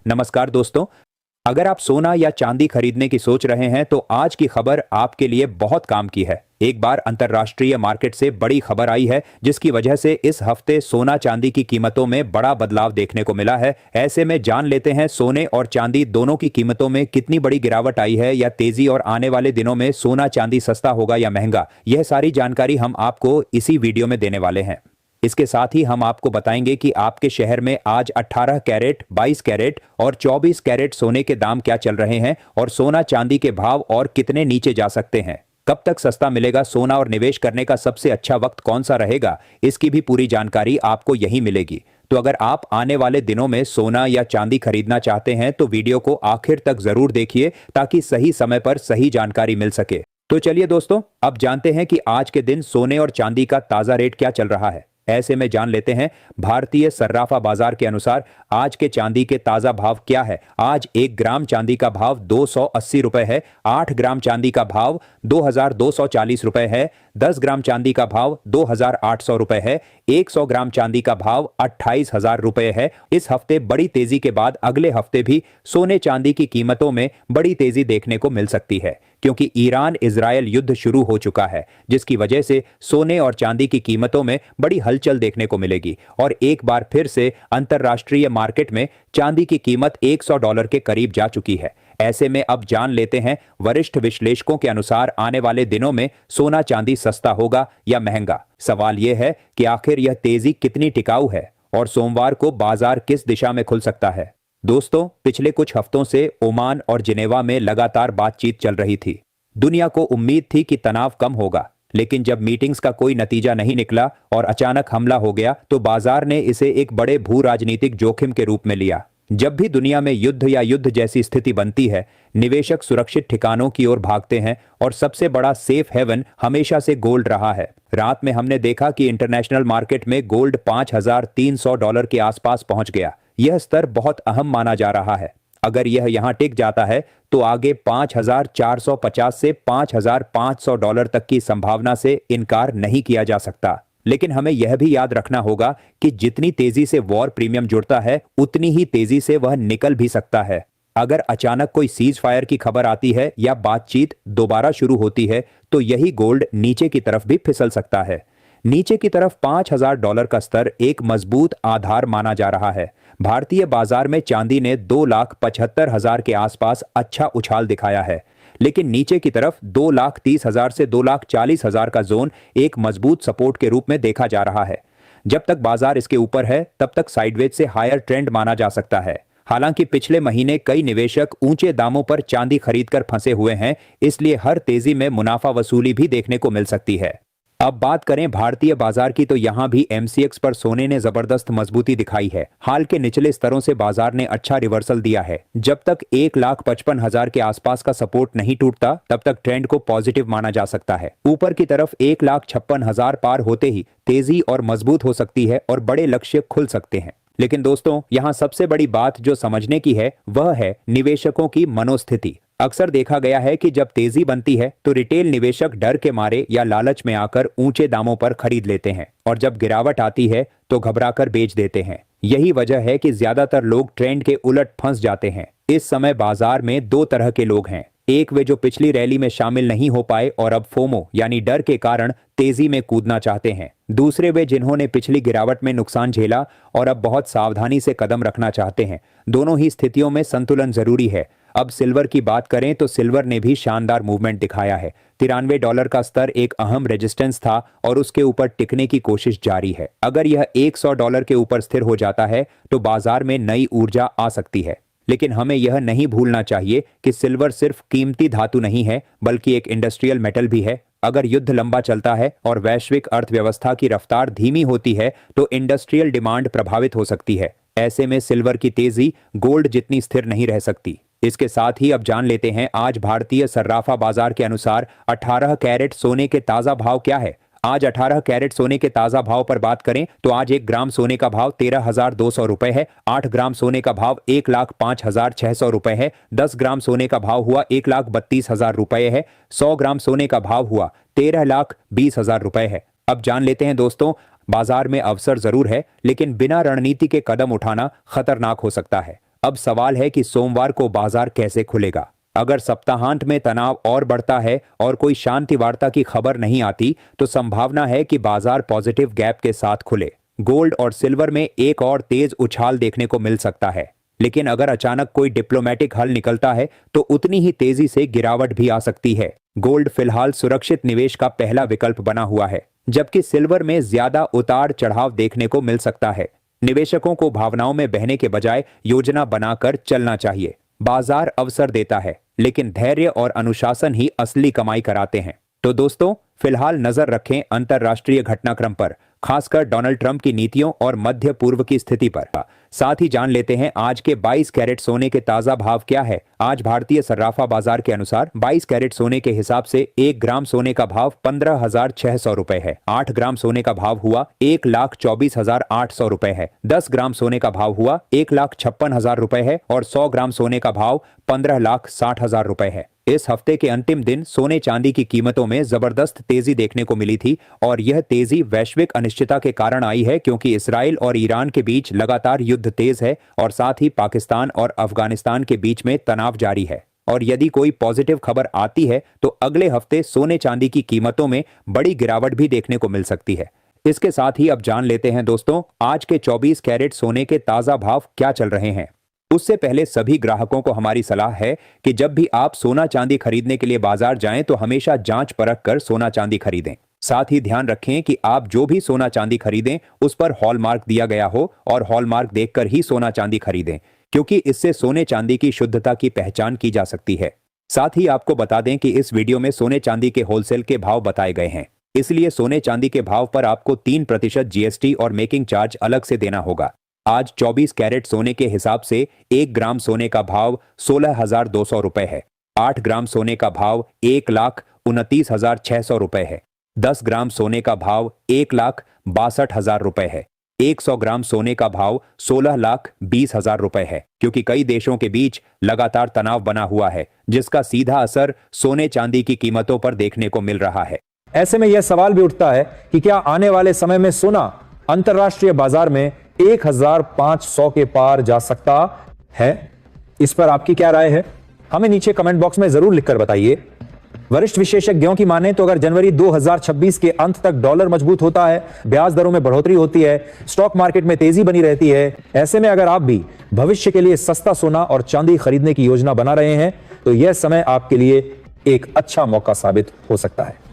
नमस्कार दोस्तों। अगर आप सोना या चांदी खरीदने की सोच रहे हैं तो आज की खबर आपके लिए बहुत काम की है। एक बार अंतर्राष्ट्रीय मार्केट से बड़ी खबर आई है जिसकी वजह से इस हफ्ते सोना चांदी की कीमतों में बड़ा बदलाव देखने को मिला है। ऐसे में जान लेते हैं सोने और चांदी दोनों की कीमतों में कितनी बड़ी गिरावट आई है या तेजी, और आने वाले दिनों में सोना चांदी सस्ता होगा या महंगा। यह सारी जानकारी हम आपको इसी वीडियो में देने वाले हैं। इसके साथ ही हम आपको बताएंगे कि आपके शहर में आज 18 कैरेट, 22 कैरेट और 24 कैरेट सोने के दाम क्या चल रहे हैं और सोना चांदी के भाव और कितने नीचे जा सकते हैं। कब तक सस्ता मिलेगा सोना और निवेश करने का सबसे अच्छा वक्त कौन सा रहेगा, इसकी भी पूरी जानकारी आपको यहीं मिलेगी। तो अगर आप आने वाले दिनों में सोना या चांदी खरीदना चाहते हैं तो वीडियो को आखिर तक जरूर देखिए ताकि सही समय पर सही जानकारी मिल सके। तो चलिए दोस्तों, अब जानते हैं कि आज के दिन सोने और चांदी का ताजा रेट क्या चल रहा है। ऐसे में जान लेते हैं भारतीय सर्राफा बाजार के अनुसार आज के चांदी के ताजा भाव क्या है। आज 1 ग्राम चांदी का भाव 280 रुपए है, 8 ग्राम चांदी का भाव 2240 रुपए है, 10 ग्राम चांदी का भाव 2800 रुपए है, 100 ग्राम चांदी का भाव 28,000 रुपए है। इस हफ्ते बड़ी तेजी के बाद अगले हफ्ते भी सोने चांदी की कीमतों में बड़ी तेजी देखने को मिल सकती है, क्योंकि ईरान इजरायल युद्ध शुरू हो चुका है, जिसकी वजह से सोने और चांदी की कीमतों में बड़ी हलचल देखने को मिलेगी और एक बार फिर से अंतर्राष्ट्रीय मार्केट में चांदी की कीमत $100 के करीब जा चुकी है। ऐसे में अब जान लेते हैं वरिष्ठ विश्लेषकों के अनुसार आने वाले दिनों में सोना चांदी सस्ता होगा या महंगा। सवाल यह है कि आखिर यह तेजी कितनी टिकाऊ है और सोमवार को बाजार किस दिशा में खुल सकता है। दोस्तों, पिछले कुछ हफ्तों से ओमान और जिनेवा में लगातार बातचीत चल रही थी। दुनिया को उम्मीद थी कि तनाव कम होगा, लेकिन जब मीटिंग्स का कोई नतीजा नहीं निकला और अचानक हमला हो गया तो बाजार ने इसे एक बड़े भू राजनीतिक जोखिम के रूप में लिया। जब भी दुनिया में युद्ध या युद्ध जैसी स्थिति बनती है, निवेशक सुरक्षित ठिकानों की ओर भागते हैं और सबसे बड़ा सेफ हेवन हमेशा से गोल्ड रहा है। रात में हमने देखा कि इंटरनेशनल मार्केट में गोल्ड $5,300 के आसपास पहुंच गया। यह स्तर बहुत अहम माना जा रहा है। अगर यह यहां टिक जाता है तो आगे 5,450 से $5,500 तक की संभावना से इनकार नहीं किया जा सकता। लेकिन हमें यह भी याद रखना होगा कि जितनी तेजी से वॉर प्रीमियम जुड़ता है उतनी ही तेजी से वह निकल भी सकता है। अगर अचानक कोई सीज फायर की खबर आती है या बातचीत दोबारा शुरू होती है तो यही गोल्ड नीचे की तरफ भी फिसल सकता है। नीचे की तरफ $5,000 का स्तर एक मजबूत आधार माना जा रहा है। भारतीय बाजार में चांदी ने 2,75,000 के आसपास अच्छा उछाल दिखाया है, लेकिन नीचे की तरफ 2,30,000 से 2,40,000 का जोन एक मजबूत सपोर्ट के रूप में देखा जा रहा है। जब तक बाजार इसके ऊपर है तब तक साइडवेज से हायर ट्रेंड माना जा सकता है। हालांकि पिछले महीने कई निवेशक ऊंचे दामों पर चांदी खरीदकर फंसे हुए हैं, इसलिए हर तेजी में मुनाफा वसूली भी देखने को मिल सकती है। अब बात करें भारतीय बाजार की तो यहां भी एमसीएक्स पर सोने ने जबरदस्त मजबूती दिखाई है। हाल के निचले स्तरों से बाजार ने अच्छा रिवर्सल दिया है। जब तक 1,55,000 के आसपास का सपोर्ट नहीं टूटता तब तक ट्रेंड को पॉजिटिव माना जा सकता है। ऊपर की तरफ 1,56,000 पार होते ही तेजी और मजबूत हो सकती है और बड़े लक्ष्य खुल सकते हैं। लेकिन दोस्तों, यहां सबसे बड़ी बात जो समझने की है वह है निवेशकों की मनोस्थिति। अक्सर देखा गया है कि जब तेजी बनती है तो रिटेल निवेशक डर के मारे या लालच में आकर ऊंचे दामों पर खरीद लेते हैं और जब गिरावट आती है तो घबराकर बेच देते हैं। यही वजह है कि ज्यादातर लोग ट्रेंड के उलट फंस जाते हैं। इस समय बाजार में दो तरह के लोग हैं। एक वे जो पिछली रैली में शामिल नहीं हो पाए और अब फोमो यानी डर के कारण तेजी में कूदना चाहते हैं। दूसरे वे जिन्होंने पिछली गिरावट में नुकसान झेला और अब बहुत सावधानी से कदम रखना चाहते हैं। दोनों ही स्थितियों में संतुलन जरूरी है। अब सिल्वर की बात करें तो सिल्वर ने भी शानदार मूवमेंट दिखाया है। $93 का स्तर एक अहम रेजिस्टेंस था और उसके ऊपर टिकने की कोशिश जारी है। अगर यह $100 के ऊपर स्थिर हो जाता है तो बाजार में नई ऊर्जा आ सकती है। लेकिन हमें यह नहीं भूलना चाहिए कि सिल्वर सिर्फ कीमती धातु नहीं है बल्कि एक इंडस्ट्रियल मेटल भी है। अगर युद्ध लंबा चलता है और वैश्विक अर्थव्यवस्था की रफ्तार धीमी होती है तो इंडस्ट्रियल डिमांड प्रभावित हो सकती है। ऐसे में सिल्वर की तेजी गोल्ड जितनी स्थिर नहीं रह सकती। इसके साथ ही अब जान लेते हैं आज भारतीय सर्राफा बाजार के अनुसार 18 कैरेट सोने के ताजा भाव क्या है। आज 18 कैरेट सोने के ताजा भाव पर बात करें तो आज 1 ग्राम सोने का भाव 13,200 रुपए है। 8 ग्राम सोने का भाव 1,05,600 रुपए है। 10 ग्राम सोने का भाव हुआ 1,32,000 रुपए है। 100 ग्राम सोने का भाव हुआ 13,20,000 रुपए है। अब जान लेते हैं दोस्तों, बाजार में अवसर जरूर है लेकिन बिना रणनीति के कदम उठाना खतरनाक हो सकता है। अब सवाल है कि सोमवार को बाजार कैसे खुलेगा। अगर सप्ताहांत में तनाव और बढ़ता है और कोई शांति वार्ता की खबर नहीं आती तो संभावना है कि बाजार पॉजिटिव गैप के साथ खुले। गोल्ड और सिल्वर में एक और तेज उछाल देखने को मिल सकता है, लेकिन अगर अचानक कोई डिप्लोमेटिक हल निकलता है तो उतनी ही तेजी से गिरावट भी आ सकती है। गोल्ड फिलहाल सुरक्षित निवेश का पहला विकल्प बना हुआ है, जबकि सिल्वर में ज्यादा उतार चढ़ाव देखने को मिल सकता है। निवेशकों को भावनाओं में बहने के बजाय योजना बनाकर चलना चाहिए। बाजार अवसर देता है, लेकिन धैर्य और अनुशासन ही असली कमाई कराते हैं। तो दोस्तों, फिलहाल नजर रखें अंतरराष्ट्रीय घटनाक्रम पर, खासकर डोनाल्ड ट्रंप की नीतियों और मध्य पूर्व की स्थिति पर। साथ ही जान लेते हैं आज के 22 कैरेट सोने के ताजा भाव क्या है। आज भारतीय सर्राफा बाजार के अनुसार 22 कैरेट सोने के हिसाब से 1 ग्राम सोने का भाव 15,600 रुपए है। 8 ग्राम सोने का भाव हुआ 1,24,800 रुपए है। 10 ग्राम सोने का भाव हुआ 1,56,000 रुपए है और 100 ग्राम सोने का भाव 15,60,000 रुपए है। इस हफ्ते के अंतिम दिन सोने चांदी की कीमतों में जबरदस्त तेजी देखने को मिली थी और यह तेजी वैश्विक अनिश्चितता के कारण आई है, क्योंकि इसराइल और ईरान के बीच लगातार युद्ध तेज है और साथ ही पाकिस्तान और अफगानिस्तान के बीच में तनाव जारी है। और यदि कोई पॉजिटिव खबर आती है तो अगले हफ्ते सोने चांदी की कीमतों में बड़ी गिरावट भी देखने को मिल सकती है। इसके साथ ही अब जान लेते हैं दोस्तों, आज के 24 कैरेट सोने के ताजा भाव क्या चल रहे हैं। उससे पहले सभी ग्राहकों को हमारी सलाह है कि जब भी आप सोना चांदी खरीदने के लिए बाजार जाएं तो हमेशा जांच परख कर सोना चांदी खरीदें। साथ ही ध्यान रखें कि आप जो भी सोना चांदी खरीदें उस पर हॉलमार्क दिया गया हो और हॉलमार्क देखकर ही सोना चांदी खरीदें, क्योंकि इससे सोने चांदी की शुद्धता की पहचान की जा सकती है। साथ ही आपको बता दें कि इस वीडियो में सोने चांदी के होलसेल के भाव बताए गए हैं, इसलिए सोने चांदी के भाव पर आपको 3% जीएसटी और मेकिंग चार्ज अलग से देना होगा। आज 24 कैरेट सोने के हिसाब से 1 ग्राम सोने का भाव 16,200 रुपए है। 8 ग्राम सोने का भाव 1,29,600 रुपए है। 10 ग्राम सोने का भाव 1,62,000 रुपए है। 100 ग्राम सोने का भाव 16,20,000 रुपए है, क्योंकि कई देशों के बीच लगातार तनाव बना हुआ है, जिसका सीधा असर सोने चांदी की कीमतों पर देखने को मिल रहा है। ऐसे में यह सवाल भी उठता है कि क्या आने वाले समय में सोना अंतरराष्ट्रीय बाजार में 1,500 के पार जा सकता है? इस पर आपकी क्या राय है? हमें नीचे कमेंट बॉक्स में जरूर लिखकर बताइए। वरिष्ठ विशेषज्ञों की माने तो अगर जनवरी 2026 के अंत तक डॉलर मजबूत होता है, ब्याज दरों में बढ़ोतरी होती है, स्टॉक मार्केट में तेजी बनी रहती है, ऐसे में अगर आप भी भविष्य के लिए सस्ता सोना और चांदी खरीदने की योजना बना रहे हैं तो यह समय आपके लिए एक अच्छा मौका साबित हो सकता है।